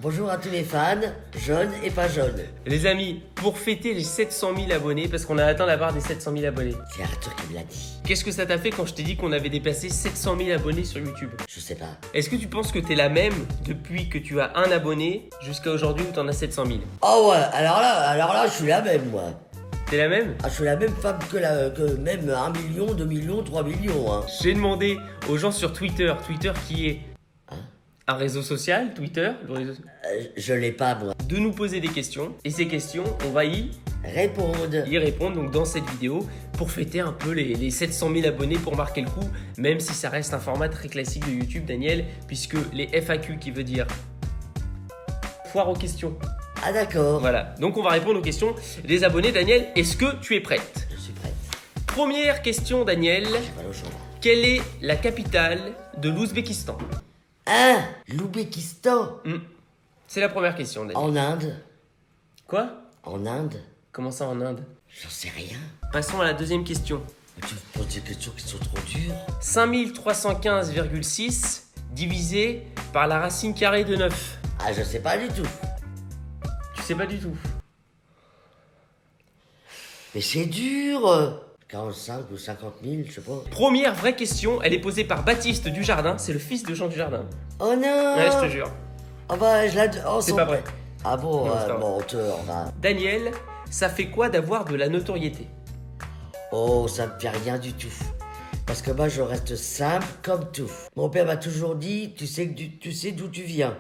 Bonjour à tous les fans, jeunes et pas jeunes. Les amis, pour fêter les 700 000 abonnés, parce qu'on a atteint la barre des 700 000 abonnés, C'est Arthur qui me l'a dit. qu'est-ce que ça t'a fait quand je t'ai dit qu'on avait dépassé 700 000 abonnés sur YouTube? Je sais pas. Est-ce que tu penses que t'es la même depuis que tu as un abonné jusqu'à aujourd'hui où t'en as 700 000? Oh ouais, alors là, je suis la même, moi. T'es la même? Ah, je suis la même femme que même 1 million, 2 millions, 3 millions, hein. J'ai demandé aux gens sur Twitter qui est un réseau social, Twitter, le réseau- Je l'ai pas, moi. de nous poser des questions. Et ces questions, on va y Répondre. répondre donc dans cette vidéo pour fêter un peu les 700 000 abonnés pour marquer le coup, même si ça reste un format très classique de YouTube, Daniel, puisque les FAQ qui veut dire foire aux questions. Ah d'accord. Voilà, donc on va répondre aux questions des abonnés. Daniel, est-ce que tu es prête? Je suis prête. Première question, Daniel. J'ai pas le choix. Quelle est la capitale de l'Ouzbékistan? Ah, l'Ouzbékistan. C'est la première question, Daniel. En Inde. Quoi? En Inde. Comment ça en Inde? J'en sais rien. Passons à la deuxième question. Tu me poses des questions qui sont trop dures. 5315,6 divisé par la racine carrée de 9. Ah, je sais pas du tout. Tu sais pas du tout. Mais c'est dur. 45 ou 50 000, je sais pas. Première vraie question, elle est posée par Baptiste Dujardin, c'est le fils de Jean Dujardin. Oh non. Ouais, je te jure. Oh bah, je la... Oh, C'est son- pas vrai. Ah bon, Non, c'est pas vrai. menteur, va. Daniel, ça fait quoi d'avoir de la notoriété? Oh, ça me fait rien du tout. Parce que moi, je reste simple comme tout. Mon père m'a toujours dit, tu sais d'où tu viens.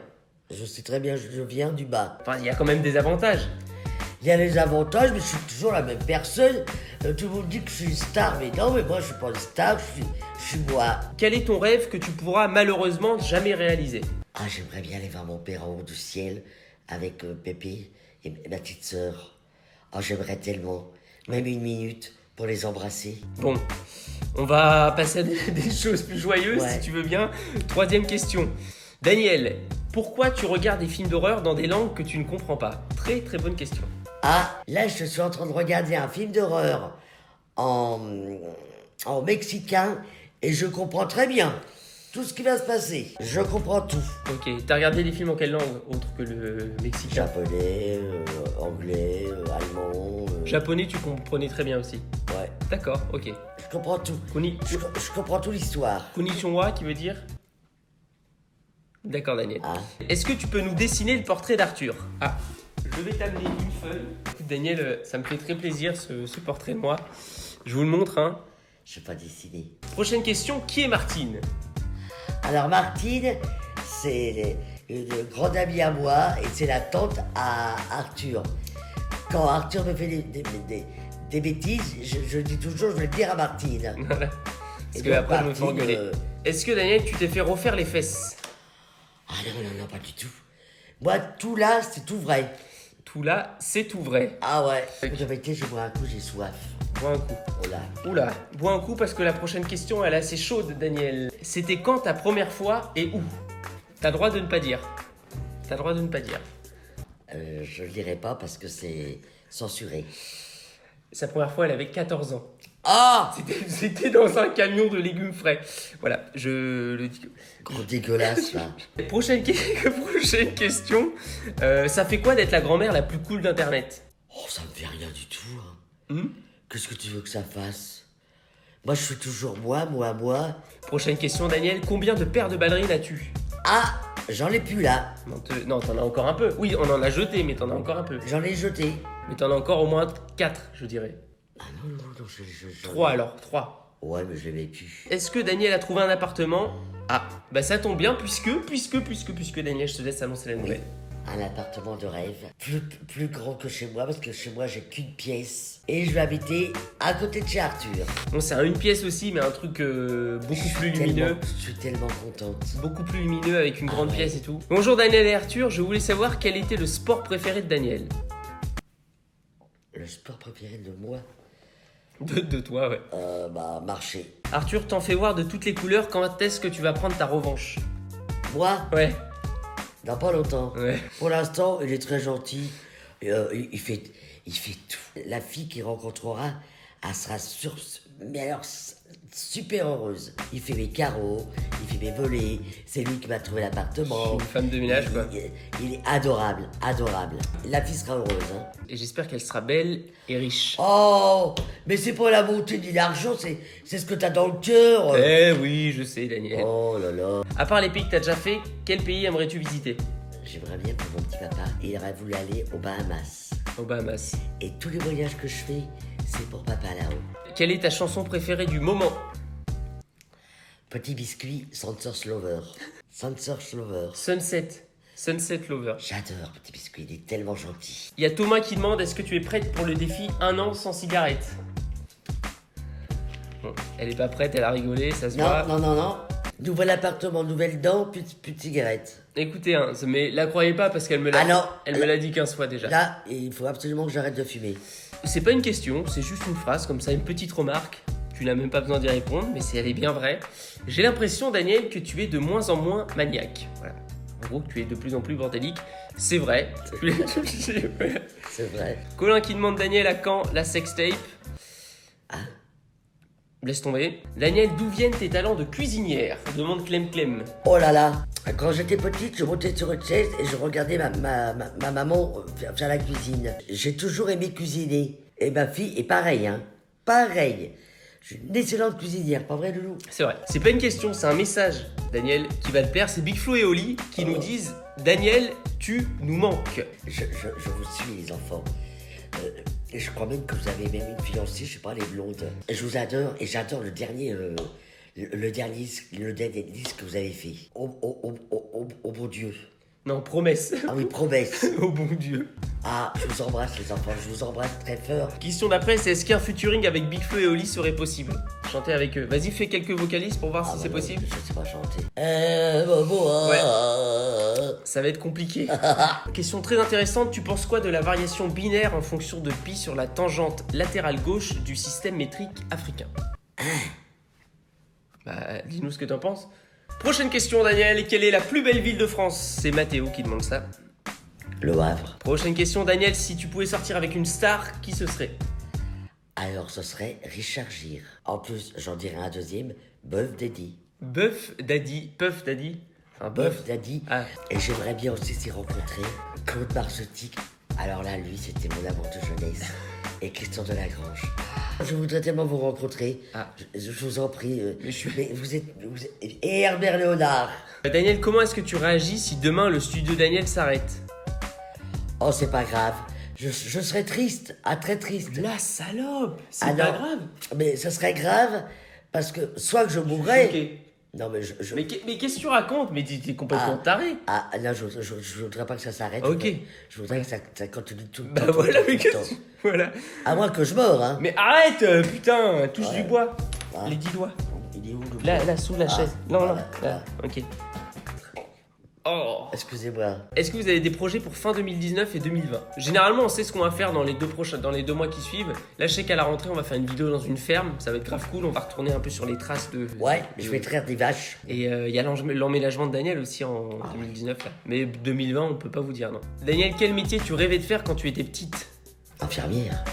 Je sais très bien, je viens du bas. Enfin, il y a quand même des avantages. Il y a les avantages, mais je suis toujours la même personne. Tout le monde dit que je suis une star, mais non, mais moi, je suis pas une star, je suis moi. Quel est ton rêve que tu pourras malheureusement jamais réaliser? Ah, j'aimerais bien aller voir mon père en haut du ciel avec Pépé et ma petite sœur. Ah, j'aimerais tellement. Même une minute pour les embrasser. Bon, on va passer à des choses plus joyeuses Ouais. si tu veux bien. Troisième question. Daniel, pourquoi tu regardes des films d'horreur dans des langues que tu ne comprends pas? Très très bonne question. Ah, là, je suis en train de regarder un film d'horreur en mexicain et je comprends très bien tout ce qui va se passer. Je comprends tout. Ok, t'as regardé des films en quelle langue autre que le mexicain? Japonais, anglais, allemand. Japonais, tu comprenais très bien aussi. Ouais, D'accord, ok. je comprends tout. Je comprends tout l'histoire. Konnichiwa qui veut dire? D'accord, Daniel. Ah. Est-ce que tu peux nous dessiner le portrait d'Arthur? Ah, je vais t'amener une feuille. Écoute, Daniel, ça me fait très plaisir ce portrait de moi. Je vous le montre, hein. Je sais pas dessiner. Prochaine question, qui est Martine? Alors Martine, c'est une grande amie à moi et c'est la tante à Arthur. Quand Arthur me fait des bêtises, je dis toujours, je vais le dire à Martine. Voilà. Et Parce que donc, après, je me fais Martine, engueuler. Est-ce que, Daniel, tu t'es fait refaire les fesses? Ah non, pas du tout. Moi, tout là, c'est tout vrai. Tout là, c'est tout vrai. Ah ouais. Je vais je bois un coup, j'ai soif. Bois un coup. Oh là. Oula, bois un coup parce que la prochaine question, elle est assez chaude, Daniel. C'était quand ta première fois et où? T'as le droit de ne pas dire. T'as le droit de ne pas dire. Je le dirai pas parce que c'est censuré. Sa première fois, elle avait 14 ans. Ah, C'était dans un camion de légumes frais. Voilà, je le dis. gros dégueulasse là. Prochaine question. Ça fait quoi d'être la grand-mère la plus cool d'Internet? Oh, ça me fait rien du tout. Hein. Qu'est-ce que tu veux que ça fasse? Moi, je suis toujours moi. Prochaine question, Daniel. Combien de paires de ballerines as-tu? Ah, j'en ai plus là. Non, t'en as encore un peu. Oui, on en a jeté, mais t'en as encore un peu. J'en ai jeté. Mais t'en as encore au moins 4, je dirais. Ah non, je 3 alors, 3. Ouais, mais je l'aimais plus. Est-ce que Daniel a trouvé un appartement? Ah, bah ça tombe bien puisque Daniel, je te laisse annoncer la nouvelle. Un appartement de rêve. Plus grand que chez moi, parce que chez moi, j'ai qu'une pièce. Et je vais habiter à côté de chez Arthur. Bon, c'est un une pièce aussi, mais un truc beaucoup plus lumineux. Je suis tellement contente. Beaucoup plus lumineux avec une grande ouais. pièce et tout. Bonjour Daniel et Arthur, je voulais savoir quel était le sport préféré de Daniel. Le sport préféré de moi, De toi, ouais. marcher. Arthur, t'en fais voir de toutes les couleurs, quand est-ce que tu vas prendre ta revanche? Moi, Ouais. dans pas longtemps. Ouais. Pour l'instant, il est très gentil. Il fait tout. La fille qu'il rencontrera elle sera mais alors super heureuse. Il fait mes carreaux, il fait mes volets, c'est lui qui m'a trouvé l'appartement. Une femme de ménage, quoi. Il est adorable, adorable. La fille sera heureuse, hein. Et j'espère qu'elle sera belle et riche. Oh, mais c'est pas la beauté ni l'argent, c'est ce que t'as dans le cœur. Eh oui, je sais, Daniel. Oh là là. À part les pays que t'as déjà fait, quel pays aimerais-tu visiter? J'aimerais bien que mon petit papa, il aurait voulu aller aux Bahamas. Aux Bahamas. Et tous les voyages que je fais, c'est pour papa là-haut. Quelle est ta chanson préférée du moment? Petit biscuit, Sunset Lover. Sunset Lover. Sunset Lover. J'adore Petit biscuit, il est tellement gentil. Il y a Thomas qui demande, est-ce que tu es prête pour le défi 1 an sans cigarette? Bon, elle est pas prête, elle a rigolé, ça se voit. Non. Nouvel appartement, nouvelle dent, plus de cigarette. Écoutez, hein, mais la croyez pas parce qu'elle me l'a dit 15 fois déjà. Là, il faut absolument que j'arrête de fumer. C'est pas une question, c'est juste une phrase, comme ça, une petite remarque. Tu n'as même pas besoin d'y répondre, mais elle est bien vraie. J'ai l'impression, Daniel, que tu es de moins en moins maniaque. Voilà. En gros, que tu es de plus en plus bordélique. C'est vrai. C'est vrai. Colin qui demande, Daniel, à quand la sextape? Ah. Laisse tomber. Daniel, d'où viennent tes talents de cuisinière? Demande Clem. Oh là là. Quand j'étais petite, je montais sur une chaise et je regardais ma maman faire la cuisine. J'ai toujours aimé cuisiner. Et ma fille est pareille, hein. Pareil. Je suis une excellente cuisinière, pas vrai, Loulou? C'est vrai. C'est pas une question, c'est un message, Daniel, qui va te plaire. C'est Big Flo et Oli qui nous disent, Daniel, tu nous manques. Je vous suis, les enfants. Et je crois même que vous avez même une fiancée, je sais pas, les blondes. Je vous adore et j'adore le dernier disque que vous avez fait. Au bon Dieu. Non, promesse. Ah oui, promesse. Au bon Dieu. Ah, je vous embrasse, les enfants, je vous embrasse très fort. Question d'après, c'est est-ce qu'un featuring avec Big Flo et Oli serait possible? Chanter avec eux. Vas-y, fais quelques vocalises pour voir si c'est possible. Je sais pas chanter. Ouais. Ça va être compliqué. Question très intéressante, tu penses quoi de la variation binaire en fonction de pi sur la tangente latérale gauche du système métrique africain? Bah, dis-nous ce que t'en penses. Prochaine question, Daniel. Quelle est la plus belle ville de France? C'est Mathéo qui demande ça. Le Havre. Prochaine question, Daniel. Si tu pouvais sortir avec une star, qui ce serait? Alors, ce serait Richard Gere. En plus, j'en dirais un deuxième, Buff Daddy. Puff Daddy. Enfin, Buff Daddy. Ah. Et j'aimerais bien aussi s'y rencontrer Claude Marcetti. Alors là, lui, c'était mon amour de jeunesse. Et Christian Delagrange. Je voudrais tellement vous rencontrer. Ah. Je vous en prie. Mais vous êtes... Et Herbert Léonard. Daniel, comment est-ce que tu réagis si demain le studio Daniel s'arrête? Oh, c'est pas grave. Je serais triste. Ah, très triste. La salope. C'est Ah, pas non. grave. Mais ça serait grave parce que soit que je mourrais... Ok. Non, mais Mais qu'est-ce que tu racontes? Mais t'es complètement taré. Ah, là, je voudrais pas que ça s'arrête. Ok. Je voudrais que ça continue tout le Bah temps. voilà, mais tout le temps. qu'est-ce que... Voilà. À moins que je meure, hein. Mais arrête, putain, touche du bois. Ouais. Les 10 doigts. Il est où le Là, sous la chaise. Non, voilà, là. voilà. Ok. Oh. Excusez-moi. Est-ce que vous avez des projets pour fin 2019 et 2020? Généralement, on sait ce qu'on va faire dans les 2 mois qui suivent. Là, je sais qu'à la rentrée, on va faire une vidéo dans une ferme. Ça va être grave cool. On va retourner un peu sur les traces de... Ouais, je vais traire des vaches. Et il y a l'emménagement de Daniel aussi en 2019. Là. Mais 2020, on peut pas vous dire, non. Daniel, quel métier tu rêvais de faire quand tu étais petite? Infirmière.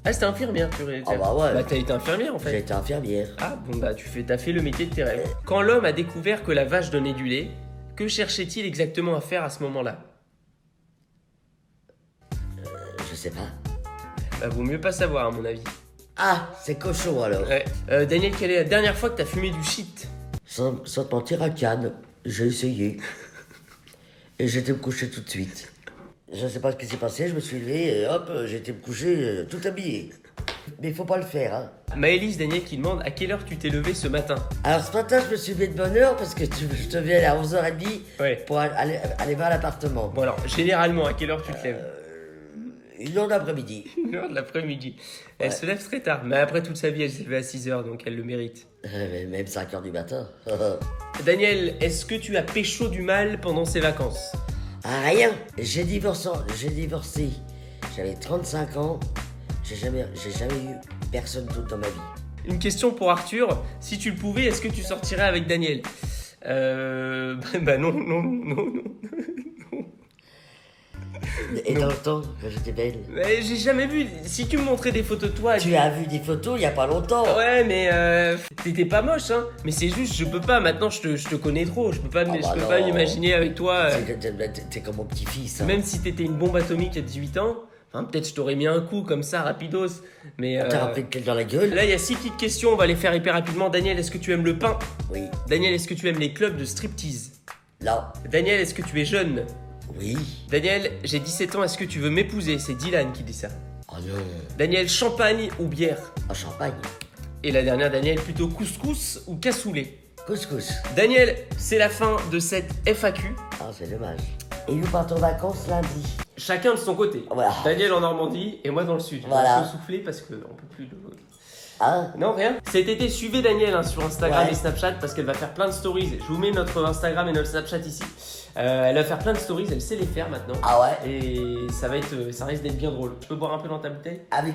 Ah, c'était infirmière, tu rêvais de faire. Ah bah ouais. Bah, t'as été infirmière, en fait. J'ai été infirmière. Ah, bon, bah, t'as fait le métier de tes rêves. Quand l'homme a découvert que la vache donnait du lait, que cherchait-il exactement à faire à ce moment-là? Je sais pas. Bah, vaut mieux pas savoir, à mon avis. Ah, c'est cochon alors. Ouais. Daniel, quelle est la dernière fois que t'as fumé du shit? Sans te mentir à Cannes, j'ai essayé. Et j'étais me coucher tout de suite. Je sais pas ce qui s'est passé, je me suis levé et hop, j'étais me coucher tout habillé. Mais il faut pas le faire, hein. Maëlys, Daniel, qui demande à quelle heure tu t'es levé ce matin? Alors ce matin, je me suis levé de bonne heure parce que je te viens à 11h30 Ouais. pour aller voir l'appartement. Bon, alors, généralement, à quelle heure tu te lèves? 1h d'après-midi. 1h de l'après-midi. Elle se lève très tard, mais après toute sa vie, elle s'est levée à 6h, donc elle le mérite. Même 5h du matin. Daniel, est-ce que tu as pécho du mal pendant ces vacances? Ah, rien. J'ai divorcé. J'avais 35 ans. J'ai jamais eu personne d'autre dans ma vie. Une question pour Arthur. Si tu le pouvais, est-ce que tu sortirais avec Daniel? Bah non. Et Non. dans le temps, quand j'étais belle. Mais j'ai jamais vu. Si tu me montrais des photos de toi. Tu as vu des photos il y a pas longtemps. Ouais, mais t'étais pas moche, hein. Mais c'est juste, je peux pas. Maintenant, je te connais trop. Je peux pas, bah je peux non. pas m'imaginer avec toi. T'es comme mon petit-fils. Hein. Même si t'étais une bombe atomique à 18 ans, enfin, peut-être je t'aurais mis un coup comme ça, rapidos. Mais T'as rappelé quel dans la gueule? là, il y a 6 petites questions. On va les faire hyper rapidement. Daniel, est-ce que tu aimes le pain? Oui. Daniel, est-ce que tu aimes les clubs de striptease? Là. Daniel, est-ce que tu es jeune? Oui. Daniel, j'ai 17 ans. Est-ce que tu veux m'épouser? C'est Dylan qui dit ça. Oh non. Daniel, champagne ou bière? En champagne. Et la dernière, Daniel, plutôt couscous ou cassoulet? Couscous. Daniel, c'est la fin de cette FAQ. Ah, c'est dommage. Et nous partons en vacances lundi. Chacun de son côté. Voilà. Daniel en Normandie et moi dans le sud. Voilà. On peut souffler parce qu'on peut plus de... Hein? Non, rien. Cet été, suivez Daniel sur Instagram Ouais. et Snapchat parce qu'elle va faire plein de stories. Je vous mets notre Instagram et notre Snapchat ici. Elle va faire plein de stories, elle sait les faire maintenant. Ah ouais? Et ça risque d'être bien drôle. Tu peux boire un peu dans ta bouteille? Avec.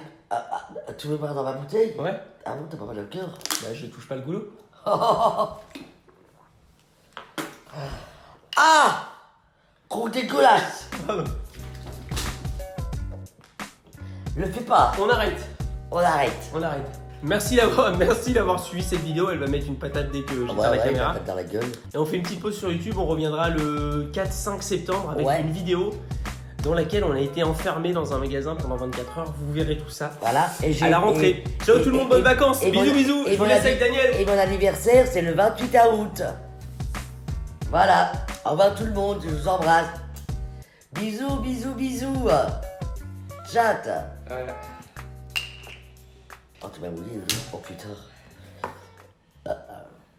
Tu veux boire dans ma bouteille? Ouais. Ah bon, t'as pas mal au cœur? Bah, je touche pas le goulot. Ah! Gros dégueulasse! Le fais pas! On arrête. On arrête! On arrête. Merci d'avoir suivi cette vidéo. Elle va mettre une patate dès que j'éteins la il caméra. va pas dans la gueule. Et on fait une petite pause sur YouTube. On reviendra le 4-5 septembre avec Ouais. une vidéo dans laquelle on a été enfermé dans un magasin pendant 24 heures. Vous verrez tout ça Voilà. Et j'ai. à la rentrée. Ciao tout le monde, bonnes vacances. Bisous, bisous. Je vous laisse avec Daniel. Et mon anniversaire, c'est le 28 août. Voilà. Au revoir tout le monde, je vous embrasse. Bisous, bisous, bisous. Chat. Oh, tu m'as mouillé le jour. Oh putain.